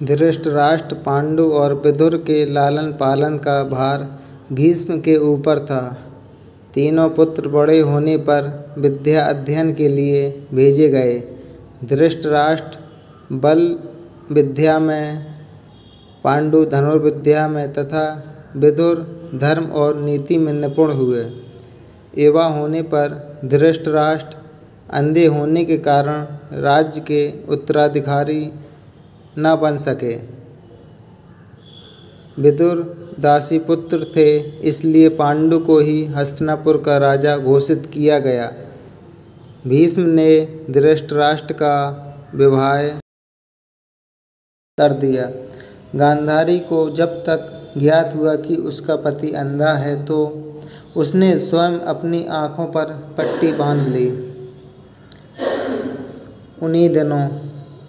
धृतराष्ट्र, पांडु और विदुर के लालन पालन का भार भीष्म के ऊपर था। तीनों पुत्र बड़े होने पर विद्या अध्ययन के लिए भेजे गए। धृतराष्ट्र बल विद्या में, पांडु धनुर्विद्या में तथा विदुर धर्म और नीति में निपुण हुए। युवा होने पर धृतराष्ट्र अंधे होने के कारण राज्य के उत्तराधिकारी न बन सके। विदुर दासीपुत्र थे, इसलिए पांडु को ही हस्तिनापुर का राजा घोषित किया गया। भीष्म ने धृतराष्ट्र का विवाह कर दिया। गांधारी को जब तक ज्ञात हुआ कि उसका पति अंधा है तो उसने स्वयं अपनी आँखों पर पट्टी बांध ली। उन्हीं दिनों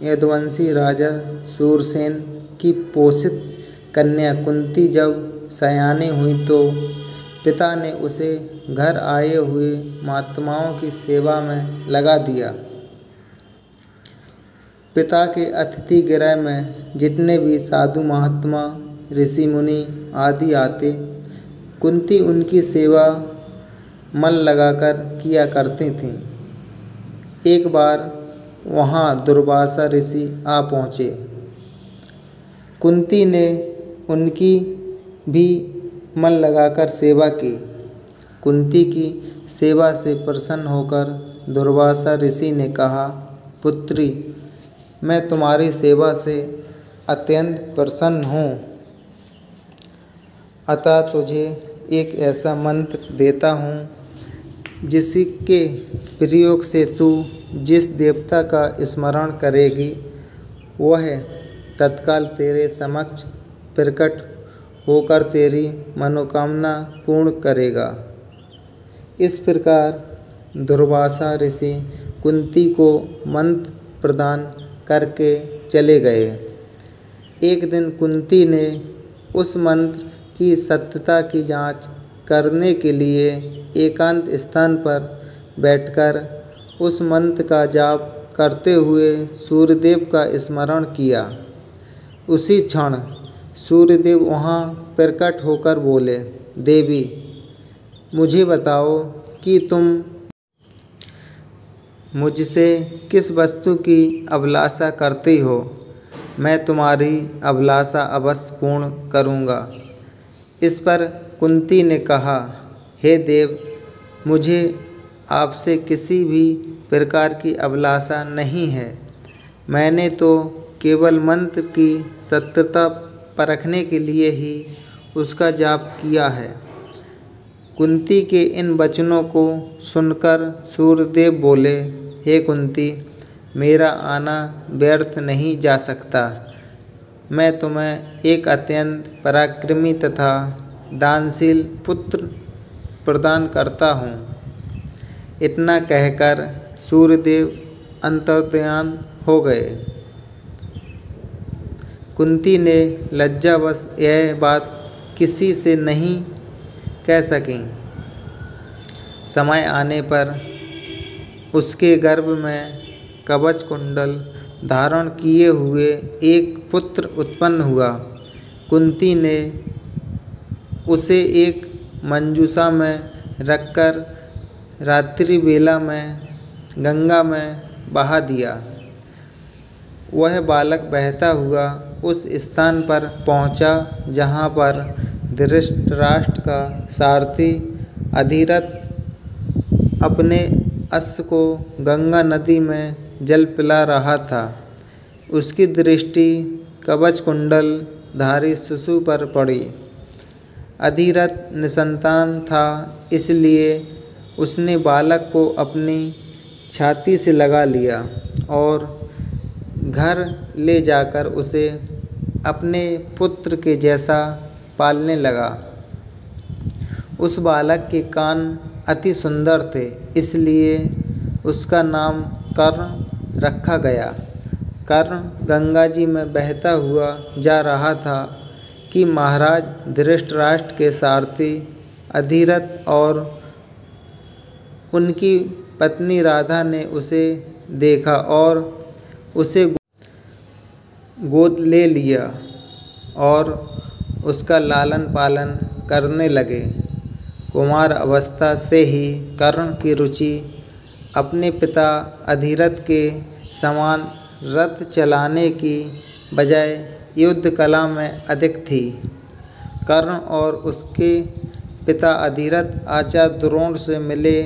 यदुवंशी राजा शूरसेन की पोषित कन्या कुंती जब सयानी हुई तो पिता ने उसे घर आए हुए महात्माओं की सेवा में लगा दिया। पिता के अतिथि गृह में जितने भी साधु महात्मा, ऋषि मुनि आदि आते, कुंती उनकी सेवा मन लगाकर किया करती थीं। एक बार वहाँ दुर्वासा ऋषि आ पहुँचे। कुंती ने उनकी भी मन लगाकर सेवा की। कुंती की सेवा से प्रसन्न होकर दुर्वासा ऋषि ने कहा, पुत्री, मैं तुम्हारी सेवा से अत्यंत प्रसन्न हूँ, अतः तुझे एक ऐसा मंत्र देता हूँ जिसके प्रयोग से तू जिस देवता का स्मरण करेगी वह तत्काल तेरे समक्ष प्रकट होकर तेरी मनोकामना पूर्ण करेगा। इस प्रकार दुर्वासा ऋषि कुंती को मंत्र प्रदान करके चले गए। एक दिन कुंती ने उस मंत्र की सत्यता की जांच करने के लिए एकांत स्थान पर बैठकर उस मंत्र का जाप करते हुए सूर्यदेव का स्मरण किया। उसी क्षण सूर्यदेव वहाँ प्रकट होकर बोले, देवी, मुझे बताओ कि तुम मुझसे किस वस्तु की अभिलाषा करती हो। मैं तुम्हारी अभिलाषा अवश्य पूर्ण करूँगा। इस पर कुंती ने कहा, हे देव, मुझे आपसे किसी भी प्रकार की अभिलाषा नहीं है। मैंने तो केवल मंत्र की सत्यता परखने के लिए ही उसका जाप किया है। कुंती के इन वचनों को सुनकर सूर्यदेव बोले, हे कुंती, मेरा आना व्यर्थ नहीं जा सकता। मैं तुम्हें एक अत्यंत पराक्रमी तथा दानशील पुत्र प्रदान करता हूँ। इतना कहकर सूर्यदेव अंतर्ध्यान हो गए। कुंती ने लज्जावश यह बात किसी से नहीं कह सकी। समय आने पर उसके गर्भ में कवच कुंडल धारण किए हुए एक पुत्र उत्पन्न हुआ। कुंती ने उसे एक मंजूषा में रखकर रात्रि वेला में गंगा में बहा दिया। वह बालक बहता हुआ उस स्थान पर पहुँचा जहाँ पर धृतराष्ट्र का सारथी अधिरथ अपने अश्व को गंगा नदी में जल पिला रहा था। उसकी दृष्टि कवच कुंडल धारी शिशु पर पड़ी। अधिरथ निसंतान था, इसलिए उसने बालक को अपनी छाती से लगा लिया और घर ले जाकर उसे अपने पुत्र के जैसा पालने लगा। उस बालक के कान अति सुंदर थे, इसलिए उसका नाम कर्ण रखा गया। कर्ण गंगा जी में बहता हुआ जा रहा था कि महाराज धृतराष्ट्र के सारथी अधिरथ और उनकी पत्नी राधा ने उसे देखा और उसे गोद ले लिया और उसका लालन पालन करने लगे। कुमार अवस्था से ही कर्ण की रुचि अपने पिता अधिरथ के समान रथ चलाने की बजाय युद्ध कला में अधिक थी। कर्ण और उसके पिता अधिरथ आचार्य द्रोण से मिले,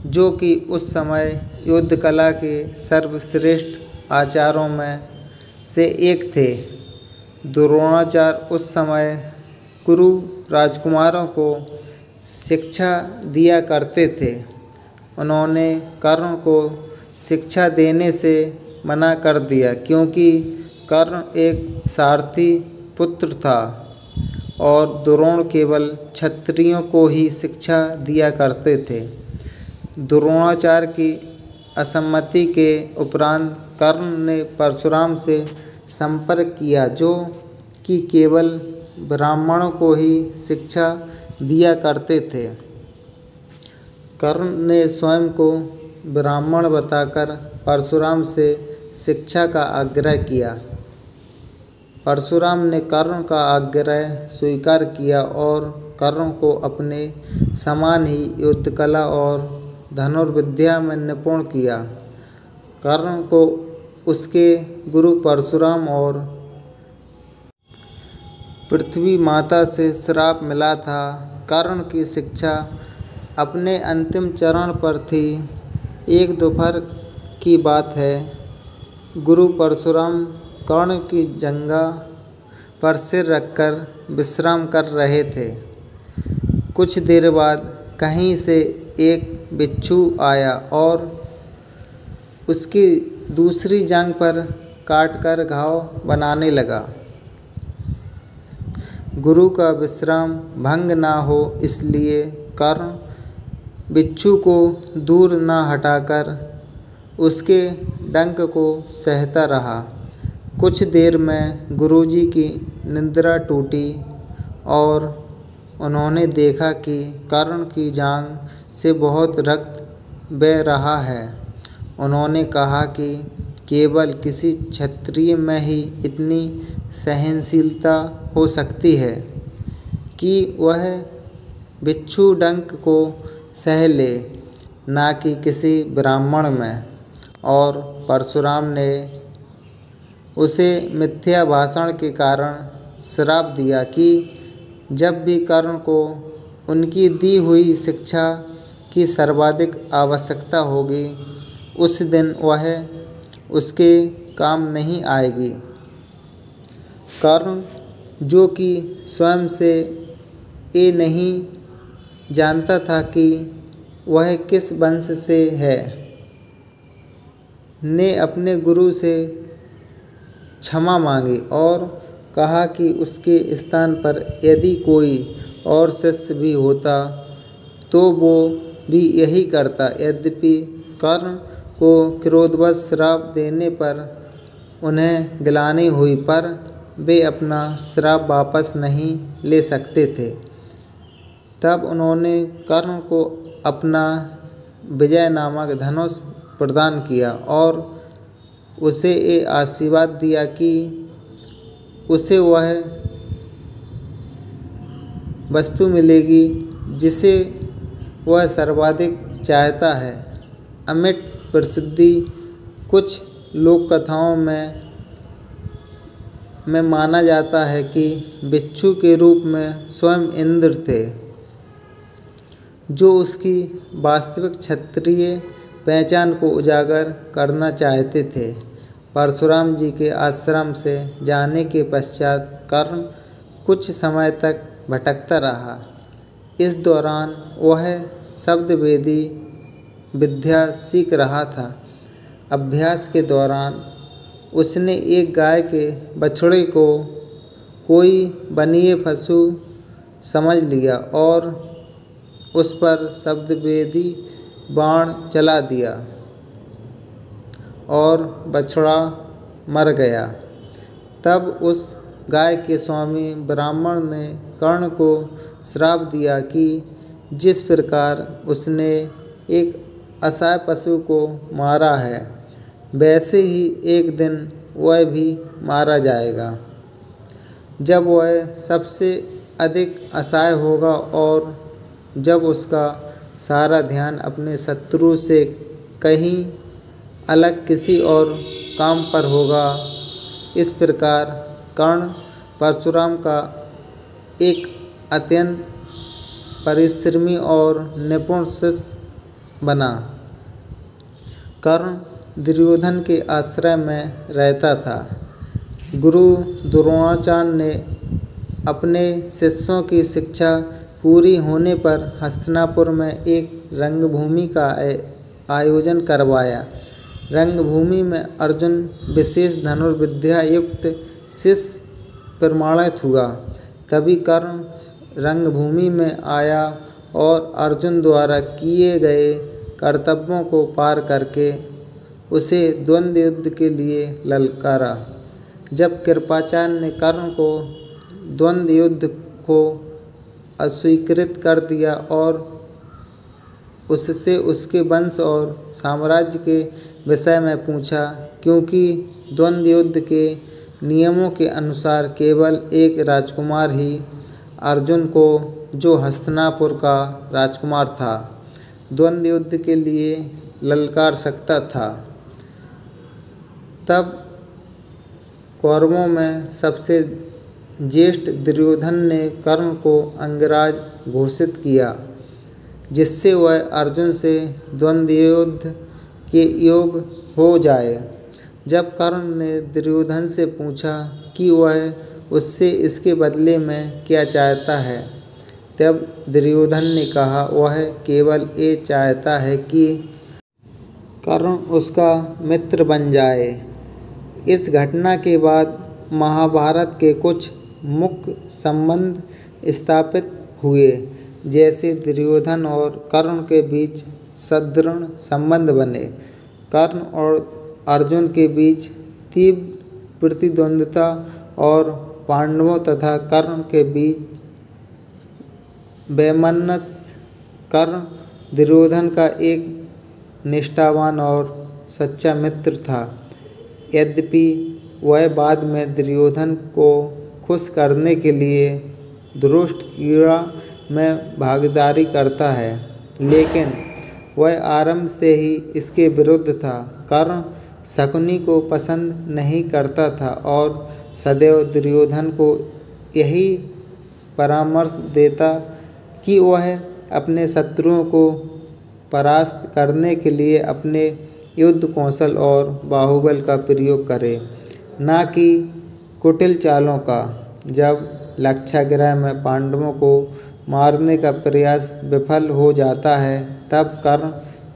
जो कि उस समय युद्ध कला के सर्वश्रेष्ठ आचार्यों में से एक थे। द्रोणाचार्य उस समय कुरु राजकुमारों को शिक्षा दिया करते थे। उन्होंने कर्ण को शिक्षा देने से मना कर दिया, क्योंकि कर्ण एक सारथी पुत्र था और द्रोण केवल क्षत्रियों को ही शिक्षा दिया करते थे। द्रोणाचार्य की असम्मति के उपरांत कर्ण ने परशुराम से संपर्क किया, जो कि केवल ब्राह्मणों को ही शिक्षा दिया करते थे। कर्ण ने स्वयं को ब्राह्मण बताकर परशुराम से शिक्षा का आग्रह किया। परशुराम ने कर्ण का आग्रह स्वीकार किया और कर्ण को अपने समान ही युद्ध कला और धनुर्विद्या में निपुण किया। कर्ण को उसके गुरु परशुराम और पृथ्वी माता से श्राप मिला था। कर्ण की शिक्षा अपने अंतिम चरण पर थी। एक दोपहर की बात है, गुरु परशुराम कर्ण की जंघा पर सिर रखकर विश्राम कर रहे थे। कुछ देर बाद कहीं से एक बिच्छू आया और उसकी दूसरी जांघ पर काटकर घाव बनाने लगा। गुरु का विश्राम भंग ना हो, इसलिए कर्ण बिच्छू को दूर न हटाकर उसके डंक को सहता रहा। कुछ देर में गुरुजी की निद्रा टूटी और उन्होंने देखा कि कर्ण की जांघ से बहुत रक्त बह रहा है। उन्होंने कहा कि केवल किसी क्षत्रिय में ही इतनी सहनशीलता हो सकती है कि वह बिच्छू डंक को सह ले, ना कि किसी ब्राह्मण में। और परशुराम ने उसे मिथ्या भाषण के कारण श्राप दिया कि जब भी कर्ण को उनकी दी हुई शिक्षा की सर्वाधिक आवश्यकता होगी, उस दिन वह उसके काम नहीं आएगी। कर्ण, जो कि स्वयं से ये नहीं जानता था कि वह किस वंश से है, ने अपने गुरु से क्षमा मांगी और कहा कि उसके स्थान पर यदि कोई और शिष्य भी होता तो वो भी यही करता। यद्यपि कर्ण को क्रोधवश श्राप देने पर उन्हें गिलानी हुई, पर वे अपना श्राप वापस नहीं ले सकते थे। तब उन्होंने कर्ण को अपना विजय नामक धनुष प्रदान किया और उसे ये आशीर्वाद दिया कि उसे वह वस्तु मिलेगी जिसे वह सर्वाधिक चाहता है। अमिट प्रसिद्धि कुछ लोक कथाओं में माना जाता है कि बिच्छू के रूप में स्वयं इंद्र थे, जो उसकी वास्तविक क्षत्रिय पहचान को उजागर करना चाहते थे। परशुराम जी के आश्रम से जाने के पश्चात कर्ण कुछ समय तक भटकता रहा। इस दौरान वह शब्दवेदी विद्या सीख रहा था। अभ्यास के दौरान उसने एक गाय के बछड़े को कोई वनीय पशु समझ लिया और उस पर शब्दवेदी बाण चला दिया और बछड़ा मर गया। तब उस गाय के स्वामी ब्राह्मण ने कर्ण को श्राप दिया कि जिस प्रकार उसने एक असहाय पशु को मारा है, वैसे ही एक दिन वह भी मारा जाएगा। जब वह सबसे अधिक असहाय होगा और जब उसका सारा ध्यान अपने शत्रु से कहीं अलग किसी और काम पर होगा। इस प्रकार कर्ण परशुराम का एक अत्यंत परिश्रमी और निपुण शिष्य बना। कर्ण दुर्योधन के आश्रय में रहता था। गुरु द्रोणाचार्य ने अपने शिष्यों की शिक्षा पूरी होने पर हस्तिनापुर में एक रंगभूमि का आयोजन करवाया। रंगभूमि में अर्जुन विशेष धनुर्विद्या युक्त शिष्य प्रमाणित हुआ। तभी कर्ण रंगभूमि में आया और अर्जुन द्वारा किए गए कर्तव्यों को पार करके उसे द्वंद्व युद्ध के लिए ललकारा। जब कृपाचार्य ने कर्ण को द्वंद्व युद्ध को अस्वीकृत कर दिया और उससे उसके वंश और साम्राज्य के विषय में पूछा, क्योंकि द्वंद्व युद्ध के नियमों के अनुसार केवल एक राजकुमार ही अर्जुन को, जो हस्तिनापुर का राजकुमार था, द्वंद्व युद्ध के लिए ललकार सकता था। तब कौरवों में सबसे ज्येष्ठ दुर्योधन ने कर्ण को अंगराज घोषित किया, जिससे वह अर्जुन से द्वंद्व युद्ध के योग हो जाए। जब कर्ण ने दुर्योधन से पूछा कि वह उससे इसके बदले में क्या चाहता है, तब दुर्योधन ने कहा, वह केवल ये चाहता है कि कर्ण उसका मित्र बन जाए। इस घटना के बाद महाभारत के कुछ मुख्य संबंध स्थापित हुए, जैसे दुर्योधन और कर्ण के बीच सुदृढ़ संबंध बने। कर्ण और अर्जुन के बीच तीव्र प्रतिद्वंद्विता और पांडवों तथा कर्ण के बीच वैमनस्य। कर्ण दुर्योधन का एक निष्ठावान और सच्चा मित्र था। यद्यपि वह बाद में दुर्योधन को खुश करने के लिए दुष्ट क्रीड़ा में भागीदारी करता है, लेकिन वह आरंभ से ही इसके विरुद्ध था। कर्ण शकुनी को पसंद नहीं करता था और सदैव दुर्योधन को यही परामर्श देता कि वह अपने शत्रुओं को परास्त करने के लिए अपने युद्ध कौशल और बाहुबल का प्रयोग करे, न कि कुटिल चालों का। जब लक्षागृह में पांडवों को मारने का प्रयास विफल हो जाता है, तब कर्ण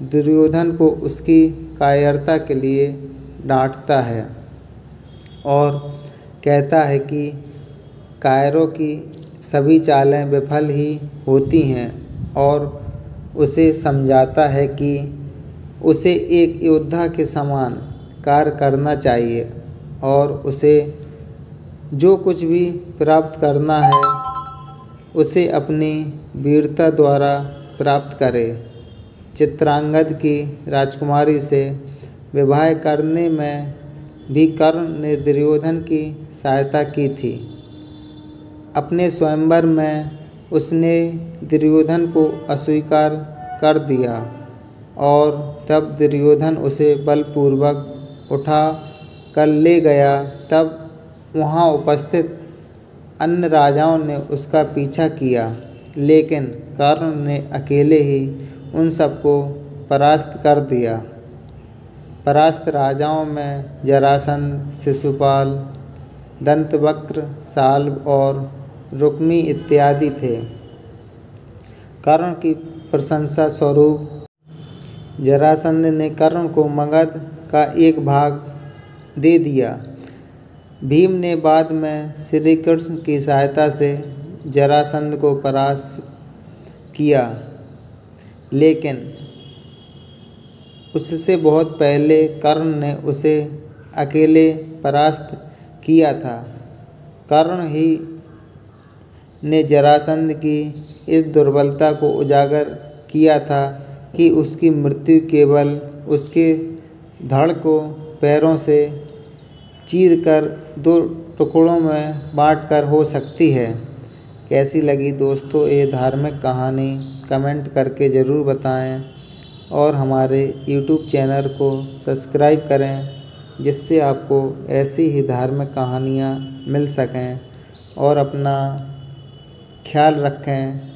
दुर्योधन को उसकी कायरता के लिए डांटता है और कहता है कि कायरों की सभी चालें विफल ही होती हैं, और उसे समझाता है कि उसे एक योद्धा के समान कार्य करना चाहिए और उसे जो कुछ भी प्राप्त करना है उसे अपनी वीरता द्वारा प्राप्त करे। चित्रांगद की राजकुमारी से विवाह करने में भी कर्ण ने दुर्योधन की सहायता की थी। अपने स्वयंवर में उसने दुर्योधन को अस्वीकार कर दिया और तब दुर्योधन उसे बलपूर्वक उठा कर ले गया। तब वहाँ उपस्थित अन्य राजाओं ने उसका पीछा किया, लेकिन कर्ण ने अकेले ही उन सबको परास्त कर दिया। परास्त राजाओं में जरासंध, शिशुपाल, दंतवक्र, साल्व और रुक्मी इत्यादि थे। कर्ण की प्रशंसा स्वरूप जरासंध ने कर्ण को मगध का एक भाग दे दिया। भीम ने बाद में श्री कृष्ण की सहायता से जरासंध को परास्त किया, लेकिन उससे बहुत पहले कर्ण ने उसे अकेले परास्त किया था। कर्ण ही ने जरासंध की इस दुर्बलता को उजागर किया था कि उसकी मृत्यु केवल उसके धड़ को पैरों से चीर कर 2 टुकड़ों में बाँट कर हो सकती है। कैसी लगी दोस्तों ये धार्मिक कहानी कमेंट करके ज़रूर बताएं और हमारे यूट्यूब चैनल को सब्सक्राइब करें, जिससे आपको ऐसी ही धार्मिक कहानियाँ मिल सकें। और अपना ख्याल रखें।